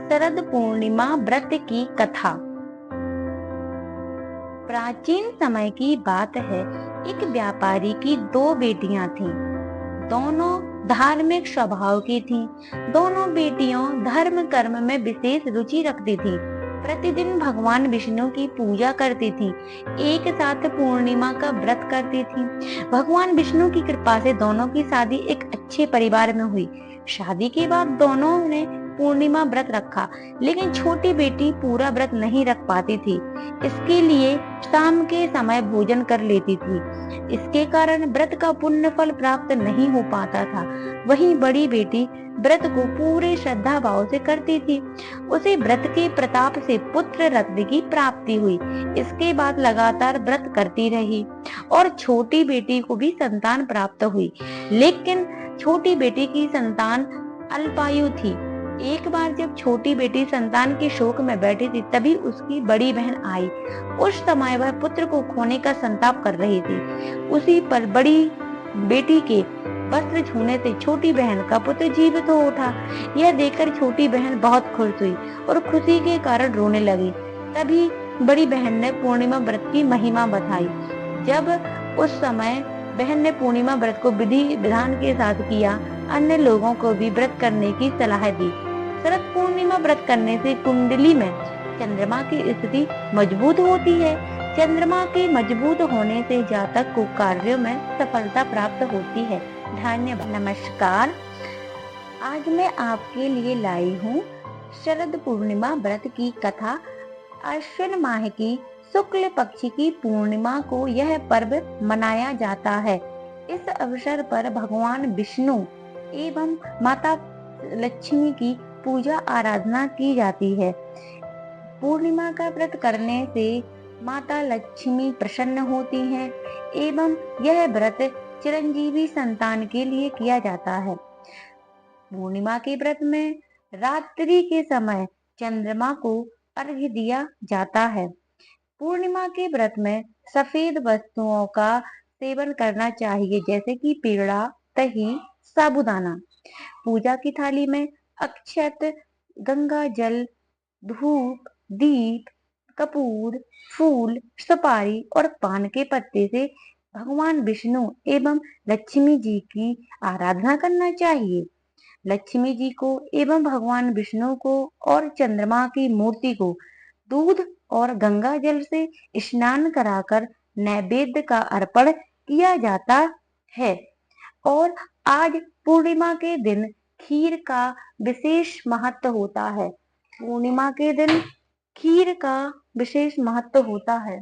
शरद पूर्णिमा व्रत की कथा। प्राचीन समय की बात है। एक व्यापारी की दो बेटियां थीं। दोनों धार्मिक स्वभाव की थीं। दोनों बेटियों धर्म कर्म में विशेष रुचि रखती थीं। प्रतिदिन भगवान विष्णु की पूजा करती थीं। एक साथ पूर्णिमा का व्रत करती थीं। भगवान विष्णु की कृपा से दोनों की शादी एक अच्छे परिवार में हुई। शादी के बाद दोनों ने पूर्णिमा व्रत रखा, लेकिन छोटी बेटी पूरा व्रत नहीं रख पाती थी। इसके लिए शाम के समय भोजन कर लेती थी। इसके कारण व्रत का पुण्य फल प्राप्त नहीं हो पाता था। वहीं बड़ी बेटी व्रत को पूरे श्रद्धा भाव से करती थी। उसे व्रत के प्रताप से पुत्र रत्न की प्राप्ति हुई। इसके बाद लगातार व्रत करती रही और छोटी बेटी को भी संतान प्राप्त हुई। लेकिन छोटी बेटी की संतान अल्पायु थी। एक बार जब छोटी बेटी संतान के शोक में बैठी थी, तभी उसकी बड़ी बहन आई। उस समय वह पुत्र को खोने का संताप कर रही थी। उसी पर बड़ी बेटी के वस्त्र छूने से छोटी बहन का पुत्र जीवित हो उठा। यह देखकर छोटी बहन बहुत खुश हुई और खुशी के कारण रोने लगी। तभी बड़ी बहन ने पूर्णिमा व्रत की महिमा बताई। जब उस समय बहन ने पूर्णिमा व्रत को विधि विधान के साथ किया, अन्य लोगों को भी व्रत करने की सलाह दी। शरद पूर्णिमा व्रत करने से कुंडली में चंद्रमा की स्थिति मजबूत होती है। चंद्रमा के मजबूत होने से जातक को कार्यों में सफलता प्राप्त होती है। धन्यवाद। नमस्कार। आज मैं आपके लिए लाई हूँ शरद पूर्णिमा व्रत की कथा। अश्विन माह की शुक्ल पक्ष की पूर्णिमा को यह पर्व मनाया जाता है। इस अवसर पर भगवान विष्णु एवं माता लक्ष्मी की पूजा आराधना की जाती है। पूर्णिमा का व्रत करने से माता लक्ष्मी प्रसन्न होती हैं एवं यह व्रत चिरंजीवी संतान के लिए किया जाता है। पूर्णिमा के व्रत में रात्रि के समय चंद्रमा को अर्घ्य दिया जाता है। पूर्णिमा के व्रत में सफेद वस्तुओं का सेवन करना चाहिए, जैसे कि पेड़ा, दही, साबूदाना। पूजा की थाली में अक्षत, गंगा जल, धूप, दीप, कपूर, फूल, सुपारी और पान के पत्ते से भगवान विष्णु एवं लक्ष्मी जी की आराधना करना चाहिए। लक्ष्मी जी को एवं भगवान विष्णु को और चंद्रमा की मूर्ति को दूध और गंगा जल से स्नान कराकर नैवेद्य का अर्पण किया जाता है। और आज पूर्णिमा के दिन खीर का विशेष महत्व होता है। पूर्णिमा के दिन खीर का विशेष महत्व होता है।